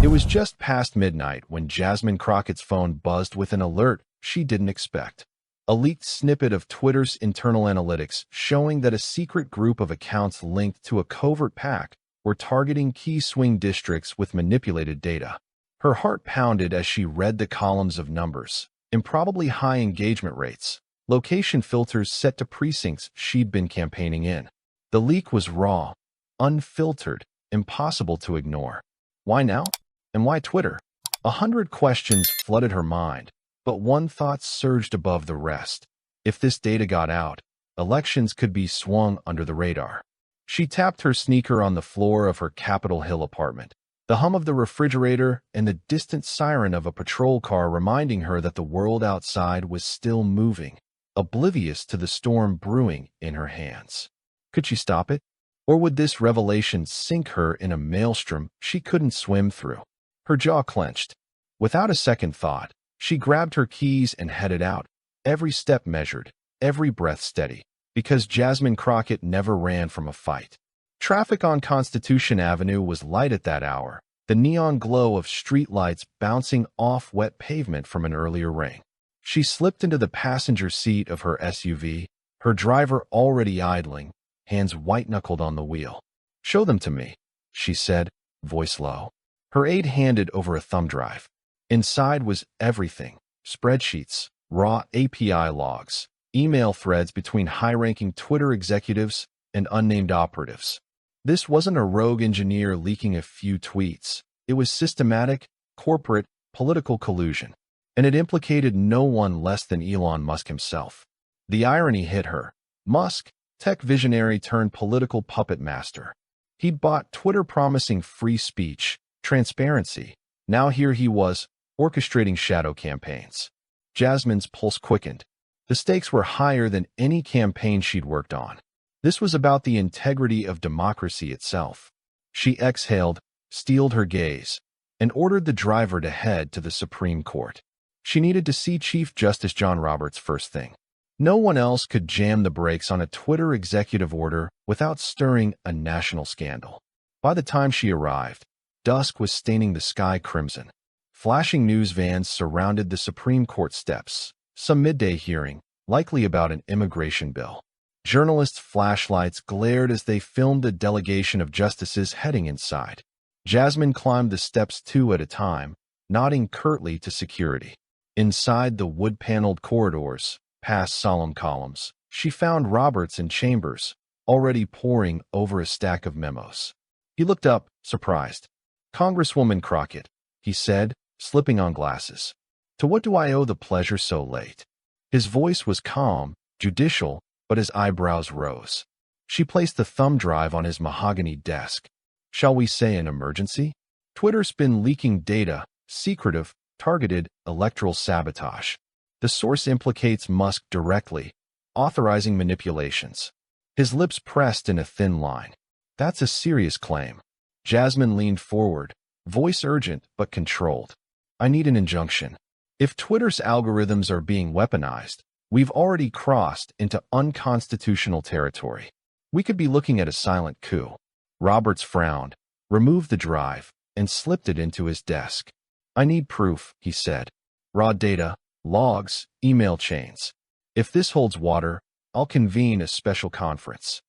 It was just past midnight when Jasmine Crockett's phone buzzed with an alert she didn't expect. A leaked snippet of Twitter's internal analytics showing that a secret group of accounts linked to a covert pact were targeting key swing districts with manipulated data. Her heart pounded as she read the columns of numbers, improbably high engagement rates, location filters set to precincts she'd been campaigning in. The leak was raw, unfiltered, impossible to ignore. Why now? And why Twitter? 100 questions flooded her mind, but one thought surged above the rest. If this data got out, elections could be swung under the radar. She tapped her sneaker on the floor of her Capitol Hill apartment, the hum of the refrigerator and the distant siren of a patrol car reminding her that the world outside was still moving, oblivious to the storm brewing in her hands. Could she stop it? Or would this revelation sink her in a maelstrom she couldn't swim through? Her jaw clenched. Without a second thought, she grabbed her keys and headed out, every step measured, every breath steady, because Jasmine Crockett never ran from a fight. Traffic on Constitution Avenue was light at that hour, the neon glow of streetlights bouncing off wet pavement from an earlier rain. She slipped into the passenger seat of her SUV, her driver already idling, hands white-knuckled on the wheel. "Show them to me," she said, voice low. Her aide handed over a thumb drive. Inside was everything: spreadsheets, raw API logs, email threads between high-ranking Twitter executives and unnamed operatives. This wasn't a rogue engineer leaking a few tweets. It was systematic, corporate, political collusion, and it implicated no one less than Elon Musk himself. The irony hit her. Musk, tech visionary turned political puppet master. He'd bought Twitter promising free speech, transparency. Now here he was, orchestrating shadow campaigns. Jasmine's pulse quickened. The stakes were higher than any campaign she'd worked on. This was about the integrity of democracy itself. She exhaled, steeled her gaze, and ordered the driver to head to the Supreme Court. She needed to see Chief Justice John Roberts first thing. No one else could jam the brakes on a Twitter executive order without stirring a national scandal. By the time she arrived, dusk was staining the sky crimson. Flashing news vans surrounded the Supreme Court steps, some midday hearing, likely about an immigration bill. Journalists' flashlights glared as they filmed a delegation of justices heading inside. Jasmine climbed the steps two at a time, nodding curtly to security. Inside the wood-paneled corridors, past solemn columns, she found Roberts in chambers, already poring over a stack of memos. He looked up, surprised. "Congresswoman Crockett," he said, slipping on glasses. "To what do I owe the pleasure so late?" His voice was calm, judicial, but his eyebrows rose. She placed the thumb drive on his mahogany desk. "Shall we say an emergency? Twitter's been leaking data, secretive, targeted electoral sabotage. The source implicates Musk directly, authorizing manipulations." His lips pressed in a thin line. "That's a serious claim." Jasmine leaned forward, voice urgent but controlled. "I need an injunction. If Twitter's algorithms are being weaponized, we've already crossed into unconstitutional territory. We could be looking at a silent coup." Roberts frowned, removed the drive, and slipped it into his desk. "I need proof," he said. "Raw data, logs, email chains. If this holds water, I'll convene a special conference."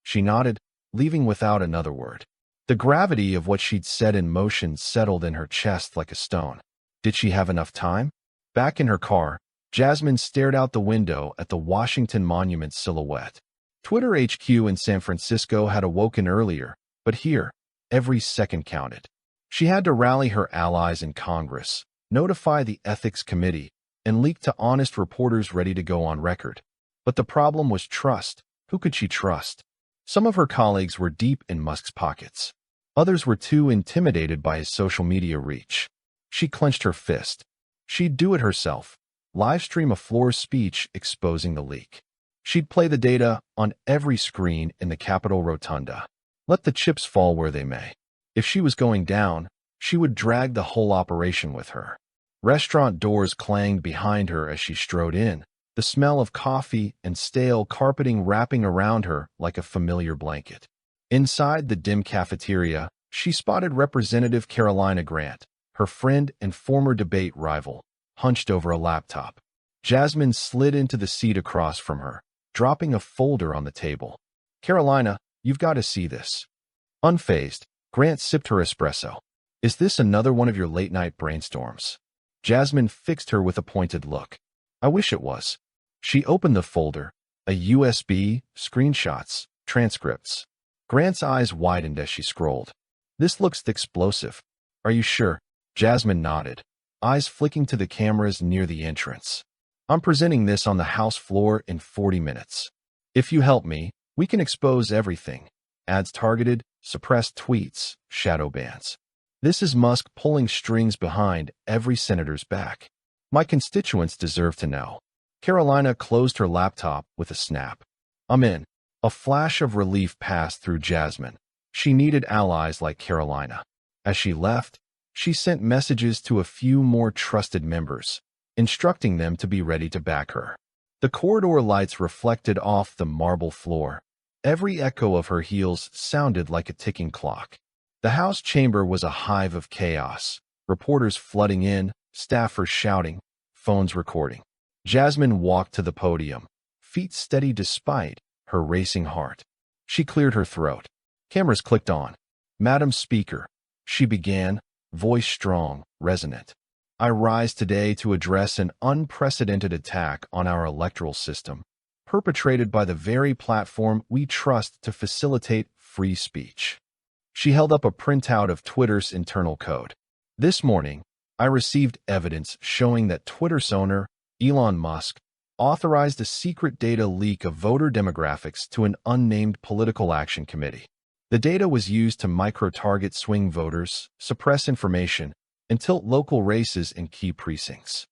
She nodded, leaving without another word. The gravity of what she'd set in motion settled in her chest like a stone. Did she have enough time? Back in her car, Jasmine stared out the window at the Washington Monument silhouette. Twitter HQ in San Francisco had awoken earlier, but here, every second counted. She had to rally her allies in Congress, notify the Ethics Committee, and leak to honest reporters ready to go on record. But the problem was trust. Who could she trust? Some of her colleagues were deep in Musk's pockets. Others were too intimidated by his social media reach. She clenched her fist. She'd do it herself. Livestream a floor speech exposing the leak. She'd play the data on every screen in the Capitol Rotunda. Let the chips fall where they may. If she was going down, she would drag the whole operation with her. Restaurant doors clanged behind her as she strode in, the smell of coffee and stale carpeting wrapping around her like a familiar blanket. Inside the dim cafeteria, she spotted Representative Carolina Grant, her friend and former debate rival, hunched over a laptop. Jasmine slid into the seat across from her, dropping a folder on the table. "Carolina, you've got to see this." Unfazed, Grant sipped her espresso. "Is this another one of your late-night brainstorms?" Jasmine fixed her with a pointed look. "I wish it was." She opened the folder, a USB, screenshots, transcripts. Grant's eyes widened as she scrolled. "This looks explosive." "Are you sure?" Jasmine nodded, eyes flicking to the cameras near the entrance. "I'm presenting this on the House floor in 40 minutes. If you help me, we can expose everything. Ads targeted, suppressed tweets, shadow bans. This is Musk pulling strings behind every senator's back. My constituents deserve to know." Carolina closed her laptop with a snap. "I'm in." A flash of relief passed through Jasmine. She needed allies like Carolina. As she left, she sent messages to a few more trusted members, instructing them to be ready to back her. The corridor lights reflected off the marble floor. Every echo of her heels sounded like a ticking clock. The House chamber was a hive of chaos, reporters flooding in, staffers shouting, phones recording. Jasmine walked to the podium, feet steady despite her racing heart. She cleared her throat. Cameras clicked on. "Madam Speaker," she began, voice strong, resonant. "I rise today to address an unprecedented attack on our electoral system, perpetrated by the very platform we trust to facilitate free speech." She held up a printout of Twitter's internal code. "This morning, I received evidence showing that Twitter's owner, Elon Musk, authorized a secret data leak of voter demographics to an unnamed political action committee. The data was used to micro-target swing voters, suppress information, and tilt local races in key precincts."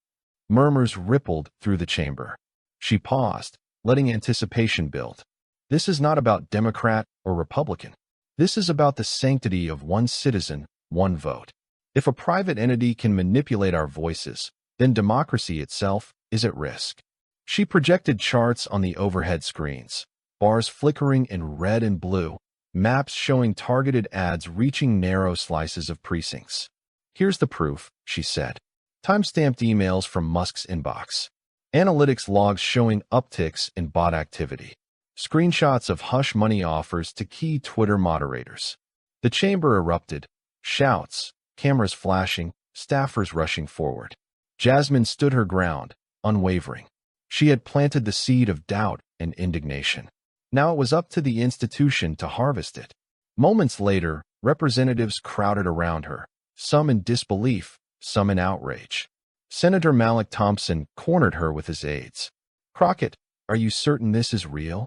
Murmurs rippled through the chamber. She paused, letting anticipation build. "This is not about Democrat or Republican. This is about the sanctity of one citizen, one vote. If a private entity can manipulate our voices, then democracy itself is at risk." She projected charts on the overhead screens, bars flickering in red and blue, maps showing targeted ads reaching narrow slices of precincts. "Here's the proof," she said. Time-stamped emails from Musk's inbox. Analytics logs showing upticks in bot activity. Screenshots of hush money offers to key Twitter moderators. The chamber erupted. Shouts, cameras flashing, staffers rushing forward. Jasmine stood her ground, unwavering. She had planted the seed of doubt and indignation. Now it was up to the institution to harvest it. Moments later, representatives crowded around her, some in disbelief, some in outrage. Senator Malik Thompson cornered her with his aides. "Crockett, are you certain this is real?"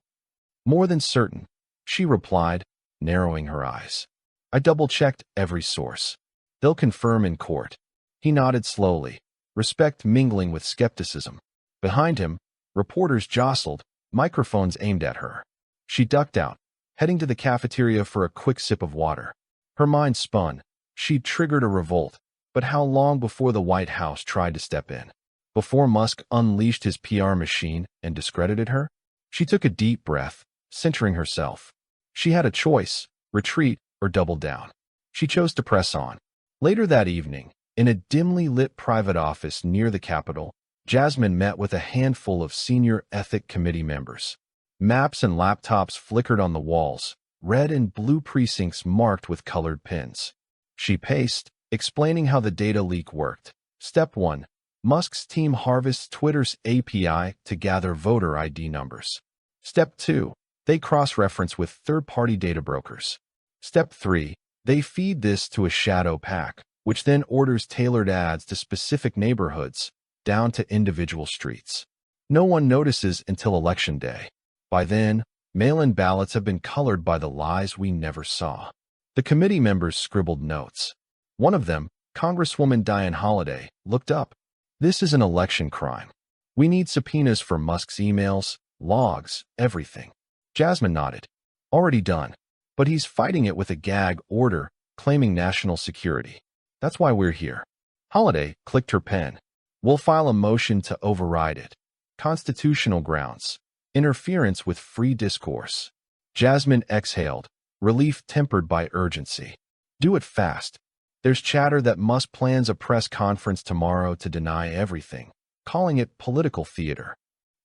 "More than certain," she replied, narrowing her eyes. "I double-checked every source. They'll confirm in court." He nodded slowly, respect mingling with skepticism. Behind him, reporters jostled, microphones aimed at her. She ducked out, heading to the cafeteria for a quick sip of water. Her mind spun. She'd triggered a revolt, but how long before the White House tried to step in? Before Musk unleashed his PR machine and discredited her? She took a deep breath, centering herself. She had a choice, retreat or double down. She chose to press on. Later that evening, in a dimly lit private office near the Capitol, Jasmine met with a handful of senior ethic committee members. Maps and laptops flickered on the walls, red and blue precincts marked with colored pins. She paced, explaining how the data leak worked. Step 1. Musk's team harvests Twitter's API to gather voter ID numbers. Step 2. They cross-reference with third-party data brokers. Step 3. They feed this to a shadow pack, which then orders tailored ads to specific neighborhoods, down to individual streets. No one notices until Election Day. By then, mail-in ballots have been colored by the lies we never saw. The committee members scribbled notes. One of them, Congresswoman Diane Holliday, looked up. "This is an election crime. We need subpoenas for Musk's emails, logs, everything." Jasmine nodded. "Already done. But he's fighting it with a gag order, claiming national security. That's why we're here." Holliday clicked her pen. "We'll file a motion to override it. Constitutional grounds. Interference with free discourse." Jasmine exhaled, relief tempered by urgency. Do it fast. There's chatter that Musk plans a press conference tomorrow to deny everything, calling it political theater.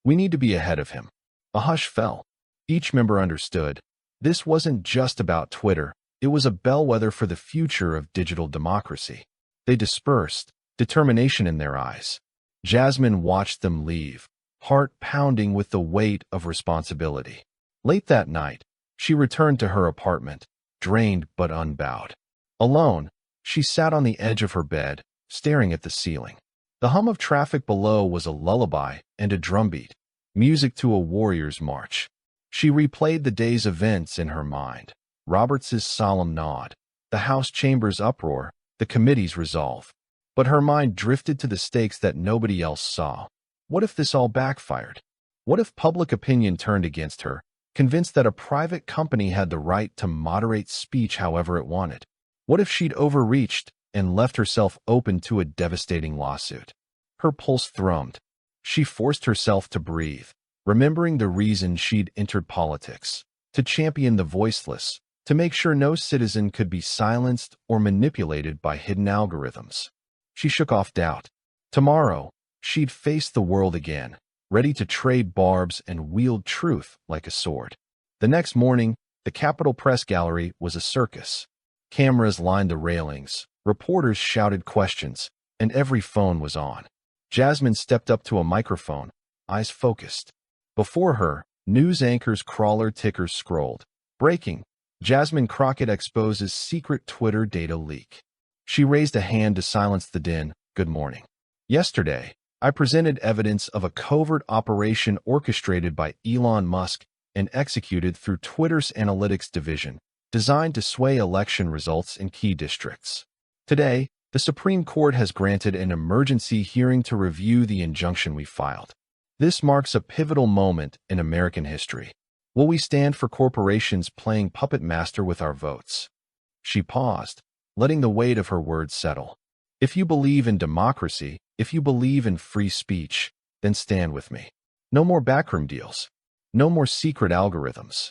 We need to be ahead of him. A hush fell. Each member understood. This wasn't just about Twitter. It was a bellwether for the future of digital democracy. They dispersed, determination in their eyes. Jasmine watched them leave, heart pounding with the weight of responsibility. Late that night, she returned to her apartment, drained but unbowed. Alone, she sat on the edge of her bed, staring at the ceiling. The hum of traffic below was a lullaby and a drumbeat, music to a warrior's march. She replayed the day's events in her mind. Roberts' solemn nod, the House chamber's uproar, the committee's resolve. But her mind drifted to the stakes that nobody else saw. What if this all backfired? What if public opinion turned against her, convinced that a private company had the right to moderate speech however it wanted? What if she'd overreached and left herself open to a devastating lawsuit? Her pulse thrummed. She forced herself to breathe, remembering the reason she'd entered politics: to champion the voiceless, to make sure no citizen could be silenced or manipulated by hidden algorithms. She shook off doubt. Tomorrow, she'd face the world again, ready to trade barbs and wield truth like a sword. The next morning, the Capitol Press Gallery was a circus. Cameras lined the railings, reporters shouted questions, and every phone was on. Jasmine stepped up to a microphone, eyes focused. Before her, news anchors' crawler tickers scrolled. Breaking: Jasmine Crockett exposes secret Twitter data leak. She raised a hand to silence the din. Good morning. Yesterday, I presented evidence of a covert operation orchestrated by Elon Musk and executed through Twitter's analytics division, designed to sway election results in key districts. Today, the Supreme Court has granted an emergency hearing to review the injunction we filed. This marks a pivotal moment in American history. Will we stand for corporations playing puppet master with our votes? She paused, letting the weight of her words settle. If you believe in democracy, if you believe in free speech, then stand with me. No more backroom deals. No more secret algorithms.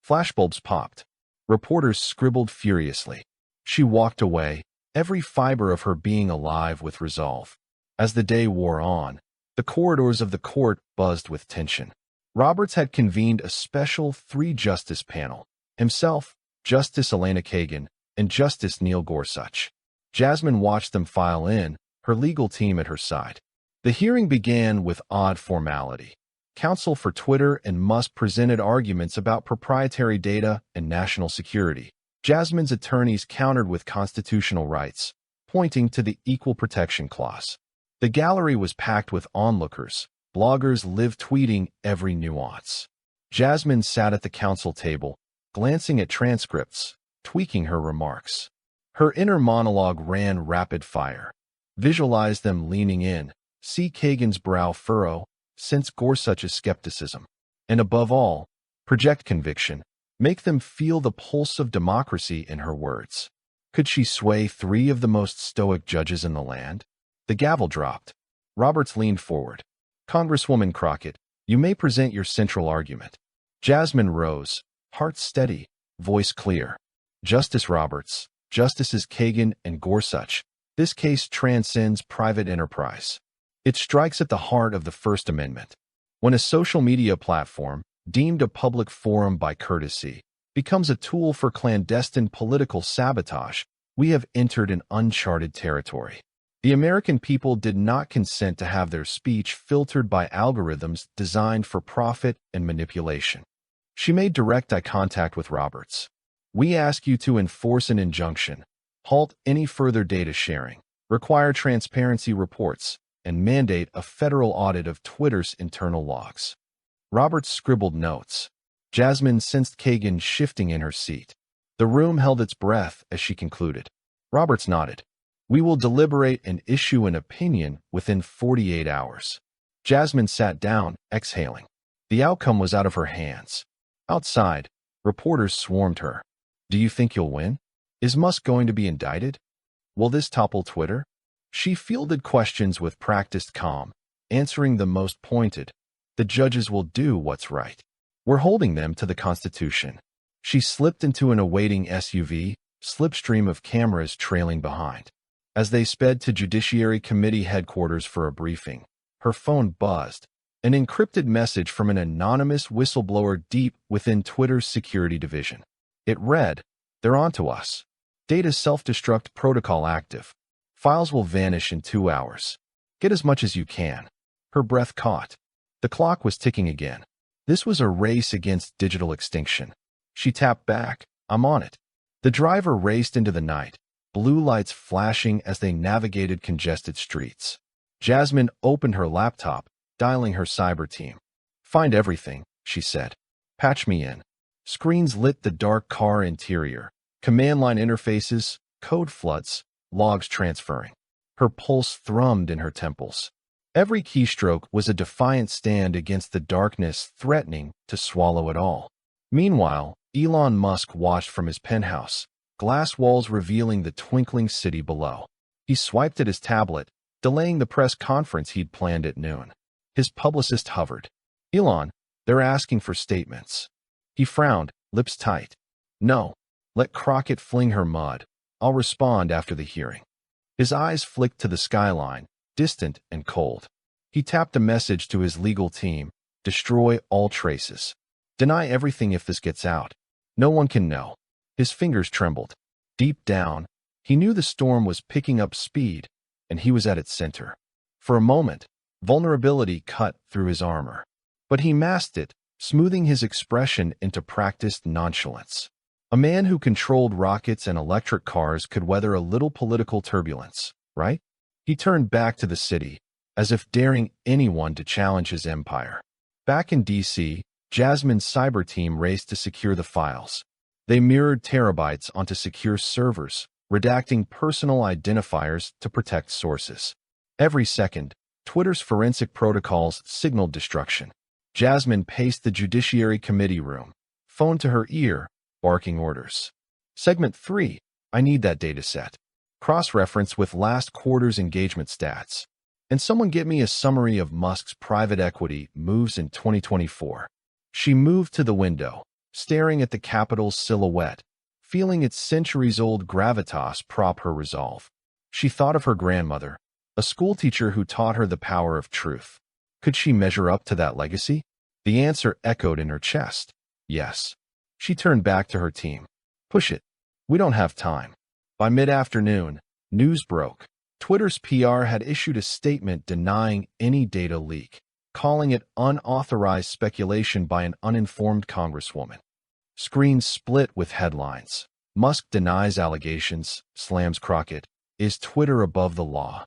Flashbulbs popped. Reporters scribbled furiously. She walked away, every fiber of her being alive with resolve. As the day wore on, the corridors of the court buzzed with tension. Roberts had convened a special three-justice panel: himself, Justice Elena Kagan, and Justice Neil Gorsuch. Jasmine watched them file in, her legal team at her side. The hearing began with odd formality. Counsel for Twitter and Musk presented arguments about proprietary data and national security. Jasmine's attorneys countered with constitutional rights, pointing to the Equal Protection Clause. The gallery was packed with onlookers, bloggers live tweeting every nuance. Jasmine sat at the counsel table, glancing at transcripts, tweaking her remarks. Her inner monologue ran rapid fire. Visualize them leaning in, see Kagan's brow furrow, sense Gorsuch's skepticism. And above all, project conviction, make them feel the pulse of democracy in her words. Could she sway three of the most stoic judges in the land? The gavel dropped. Roberts leaned forward. Congresswoman Crockett, you may present your central argument. Jasmine rose, heart steady, voice clear. Justice Roberts, Justices Kagan and Gorsuch, this case transcends private enterprise. It strikes at the heart of the First Amendment. When a social media platform, deemed a public forum by courtesy, becomes a tool for clandestine political sabotage, we have entered an uncharted territory. The American people did not consent to have their speech filtered by algorithms designed for profit and manipulation. She made direct eye contact with Roberts. We ask you to enforce an injunction, halt any further data sharing, require transparency reports, and mandate a federal audit of Twitter's internal logs. Roberts scribbled notes. Jasmine sensed Kagan shifting in her seat. The room held its breath as she concluded. Roberts nodded. We will deliberate and issue an opinion within 48 hours. Jasmine sat down, exhaling. The outcome was out of her hands. Outside, reporters swarmed her. Do you think you'll win? Is Musk going to be indicted? Will this topple Twitter? She fielded questions with practiced calm, answering the most pointed. The judges will do what's right. We're holding them to the Constitution. She slipped into an awaiting SUV, slipstream of cameras trailing behind. As they sped to Judiciary Committee headquarters for a briefing, her phone buzzed. An encrypted message from an anonymous whistleblower deep within Twitter's security division. It read, "They're onto us. Data self-destruct protocol active. Files will vanish in 2 hours. Get as much as you can." Her breath caught. The clock was ticking again. This was a race against digital extinction. She tapped back. "I'm on it." The driver raced into the night, blue lights flashing as they navigated congested streets. Jasmine opened her laptop, dialing her cyber team. "Find everything," she said. "Patch me in." Screens lit the dark car interior. Command line interfaces, code floods, logs transferring. Her pulse thrummed in her temples. Every keystroke was a defiant stand against the darkness threatening to swallow it all. Meanwhile, Elon Musk watched from his penthouse, glass walls revealing the twinkling city below. He swiped at his tablet, delaying the press conference he'd planned at noon. His publicist hovered. "Elon, they're asking for statements." He frowned, lips tight. "No, let Crockett fling her mud. I'll respond after the hearing." His eyes flicked to the skyline, distant and cold. He tapped a message to his legal team: "Destroy all traces. Deny everything if this gets out. No one can know." His fingers trembled. Deep down, he knew the storm was picking up speed, and he was at its center. For a moment, vulnerability cut through his armor. But he masked it, smoothing his expression into practiced nonchalance. A man who controlled rockets and electric cars could weather a little political turbulence, right? He turned back to the city, as if daring anyone to challenge his empire. Back in D.C., Jasmine's cyber team raced to secure the files. They mirrored terabytes onto secure servers, redacting personal identifiers to protect sources. Every second, Twitter's forensic protocols signaled destruction. Jasmine paced the Judiciary Committee room, phone to her ear, barking orders. Segment 3. I need that data set. Cross-reference with last quarter's engagement stats. And someone get me a summary of Musk's private equity moves in 2024. She moved to the window, staring at the Capitol's silhouette, feeling its centuries-old gravitas prop her resolve. She thought of her grandmother, a schoolteacher who taught her the power of truth. Could she measure up to that legacy? The answer echoed in her chest. Yes. She turned back to her team. "Push it. We don't have time." By mid-afternoon, news broke. Twitter's PR had issued a statement denying any data leak, calling it unauthorized speculation by an uninformed Congresswoman. Screens split with headlines. "Musk denies allegations, slams Crockett. Is Twitter above the law?"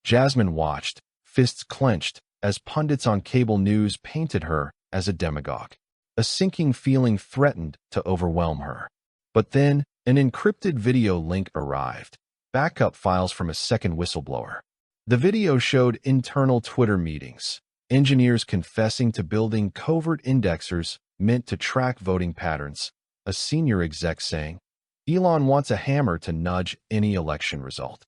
Jasmine watched, fists clenched, as pundits on cable news painted her as a demagogue. A sinking feeling threatened to overwhelm her. But then, an encrypted video link arrived. Backup files from a second whistleblower. The video showed internal Twitter meetings, engineers confessing to building covert indexers meant to track voting patterns, a senior exec saying, "Elon wants a hammer to nudge any election result."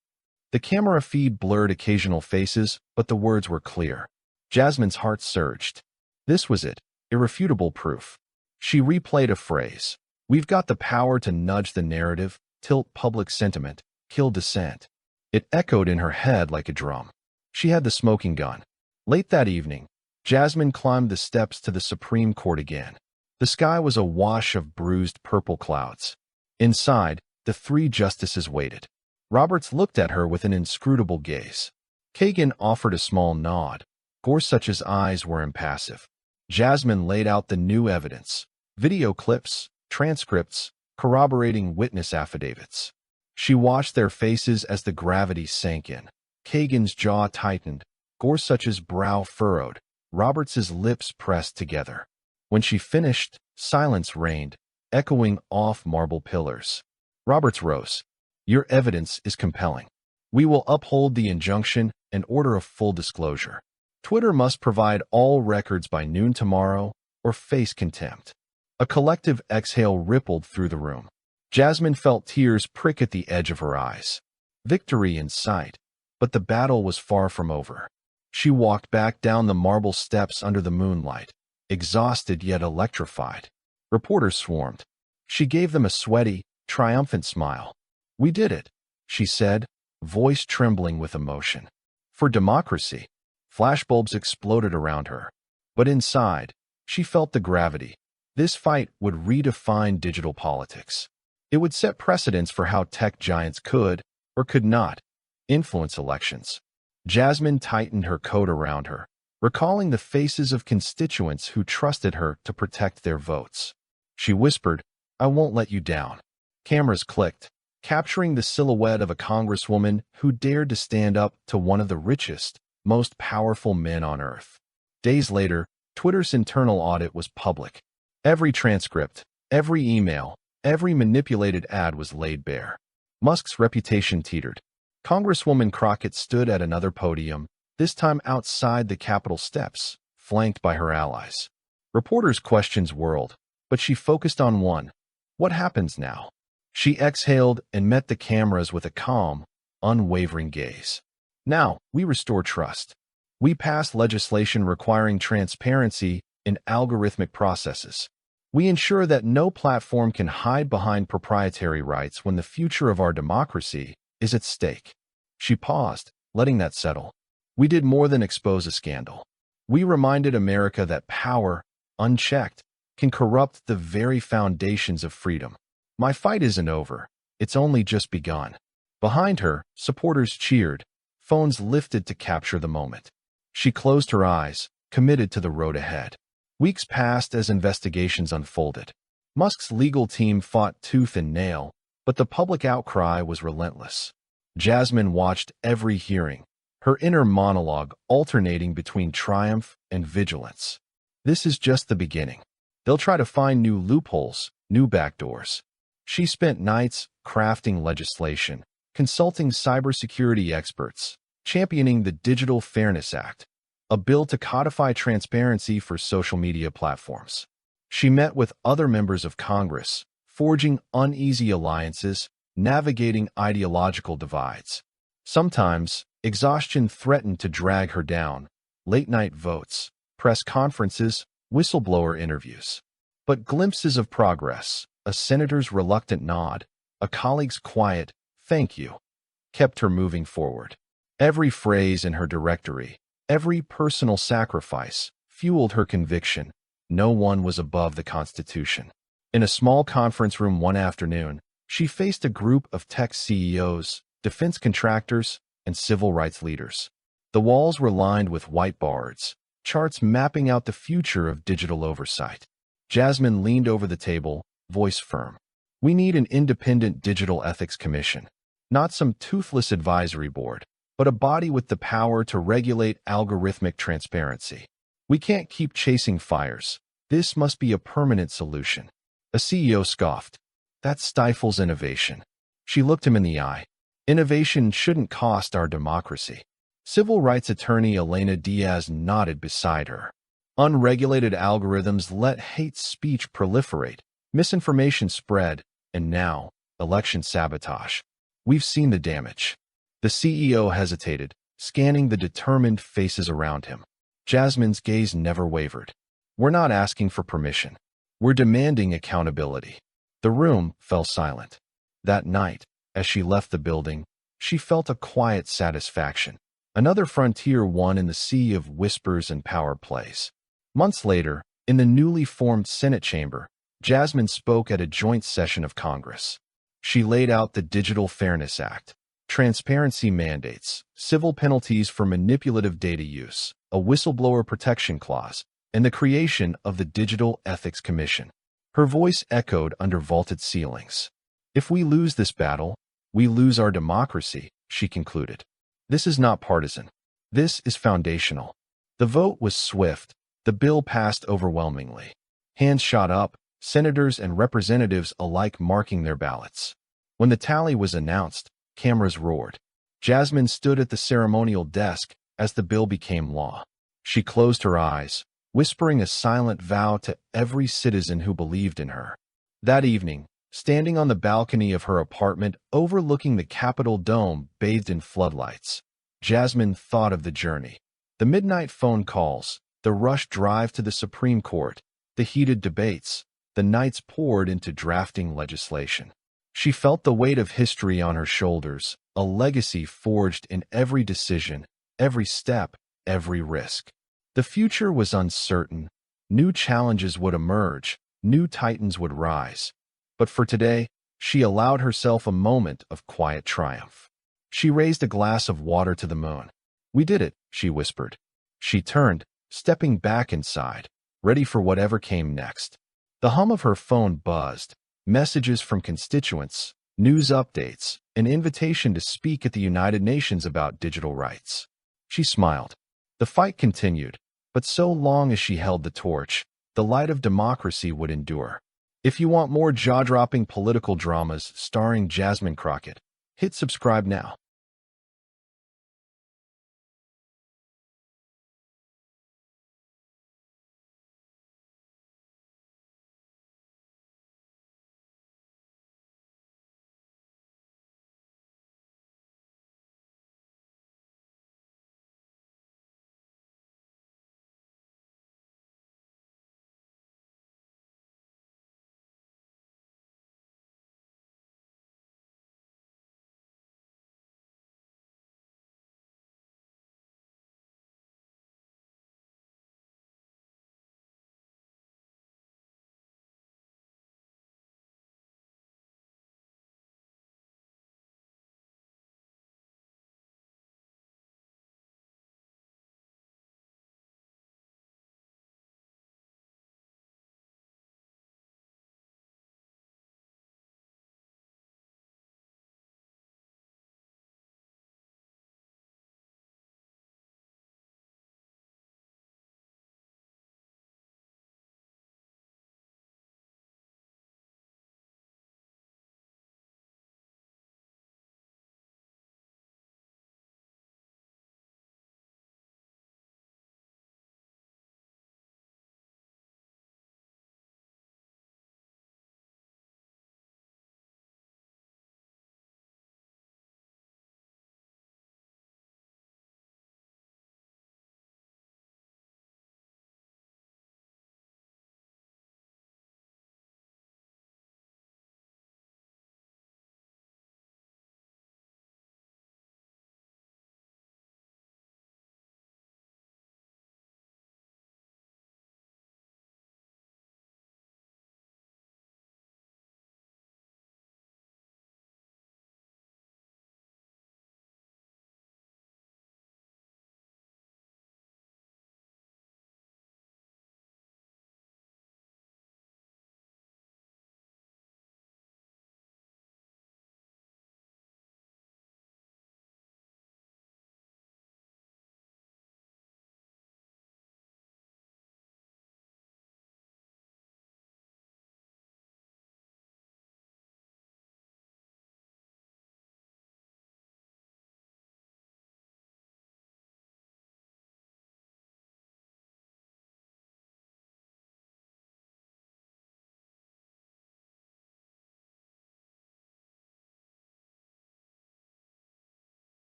The camera feed blurred occasional faces, but the words were clear. Jasmine's heart surged. This was it, irrefutable proof. She replayed a phrase. "We've got the power to nudge the narrative, tilt public sentiment, kill dissent." It echoed in her head like a drum. She had the smoking gun. Late that evening, Jasmine climbed the steps to the Supreme Court again. The sky was awash of bruised purple clouds. Inside, the three justices waited. Roberts looked at her with an inscrutable gaze. Kagan offered a small nod. Gorsuch's eyes were impassive. Jasmine laid out the new evidence: video clips, transcripts, corroborating witness affidavits. She watched their faces as the gravity sank in. Kagan's jaw tightened, Gorsuch's brow furrowed, Roberts's lips pressed together. When she finished, silence reigned, echoing off marble pillars. Roberts rose. "Your evidence is compelling. We will uphold the injunction and order a full disclosure. Twitter must provide all records by noon tomorrow or face contempt." A collective exhale rippled through the room. Jasmine felt tears prick at the edge of her eyes. Victory in sight, but the battle was far from over. She walked back down the marble steps under the moonlight, exhausted yet electrified. Reporters swarmed. She gave them a sweaty, triumphant smile. "We did it," she said, voice trembling with emotion. "For democracy." Flashbulbs exploded around her. But inside, she felt the gravity. This fight would redefine digital politics. It would set precedents for how tech giants could, or could not, influence elections. Jasmine tightened her coat around her, recalling the faces of constituents who trusted her to protect their votes. She whispered, "I won't let you down." Cameras clicked, capturing the silhouette of a congresswoman who dared to stand up to one of the richest, most powerful men on earth. Days later, Twitter's internal audit was public. Every transcript, every email, every manipulated ad was laid bare. Musk's reputation teetered. Congresswoman Crockett stood at another podium, this time outside the Capitol steps, flanked by her allies. Reporters' questions whirled, but she focused on one. What happens now? She exhaled and met the cameras with a calm, unwavering gaze. "Now, we restore trust. We pass legislation requiring transparency in algorithmic processes. We ensure that no platform can hide behind proprietary rights when the future of our democracy is at stake." She paused, letting that settle. "We did more than expose a scandal. We reminded America that power, unchecked, can corrupt the very foundations of freedom. My fight isn't over. It's only just begun." Behind her, supporters cheered, phones lifted to capture the moment. She closed her eyes, committed to the road ahead. Weeks passed as investigations unfolded. Musk's legal team fought tooth and nail, but the public outcry was relentless. Jasmine watched every hearing, her inner monologue alternating between triumph and vigilance. This is just the beginning. They'll try to find new loopholes, new backdoors. She spent nights crafting legislation, consulting cybersecurity experts, championing the Digital Fairness Act, a bill to codify transparency for social media platforms. She met with other members of Congress, forging uneasy alliances, navigating ideological divides. Sometimes, exhaustion threatened to drag her down, late-night votes, press conferences, whistleblower interviews. But glimpses of progress, a senator's reluctant nod, a colleague's quiet, "Thank you," kept her moving forward. Every phrase in her directory, every personal sacrifice, fueled her conviction. No one was above the Constitution. In a small conference room one afternoon, she faced a group of tech CEOs, defense contractors, and civil rights leaders. The walls were lined with whiteboards, charts mapping out the future of digital oversight. Jasmine leaned over the table, voice firm. "We need an independent digital ethics commission. Not some toothless advisory board, but a body with the power to regulate algorithmic transparency. We can't keep chasing fires. This must be a permanent solution." A CEO scoffed. "That stifles innovation." She looked him in the eye. "Innovation shouldn't cost our democracy." Civil rights attorney Elena Diaz nodded beside her. Unregulated algorithms let hate speech proliferate, misinformation spread, and now, election sabotage. We've seen the damage. The CEO hesitated, scanning the determined faces around him. Jasmine's gaze never wavered. "We're not asking for permission. We're demanding accountability." The room fell silent. That night, as she left the building, she felt a quiet satisfaction. Another frontier won in the sea of whispers and power plays. Months later, in the newly formed Senate chamber, Jasmine spoke at a joint session of Congress. She laid out the Digital Fairness Act, transparency mandates, civil penalties for manipulative data use, a whistleblower protection clause, and the creation of the Digital Ethics Commission. Her voice echoed under vaulted ceilings. "If we lose this battle, we lose our democracy," she concluded. "This is not partisan. This is foundational." The vote was swift. The bill passed overwhelmingly. Hands shot up, senators and representatives alike marking their ballots. When the tally was announced, cameras roared. Jasmine stood at the ceremonial desk as the bill became law. She closed her eyes, whispering a silent vow to every citizen who believed in her. That evening, standing on the balcony of her apartment overlooking the Capitol dome bathed in floodlights, Jasmine thought of the journey. The midnight phone calls, the rushed drive to the Supreme Court, the heated debates, the nights poured into drafting legislation. She felt the weight of history on her shoulders, a legacy forged in every decision, every step, every risk. The future was uncertain. New challenges would emerge, new titans would rise. But for today, she allowed herself a moment of quiet triumph. She raised a glass of water to the moon. "We did it," she whispered. She turned, stepping back inside, ready for whatever came next. The hum of her phone buzzed, messages from constituents, news updates, an invitation to speak at the United Nations about digital rights. She smiled. The fight continued, but so long as she held the torch, the light of democracy would endure. If you want more jaw-dropping political dramas starring Jasmine Crockett, hit subscribe now.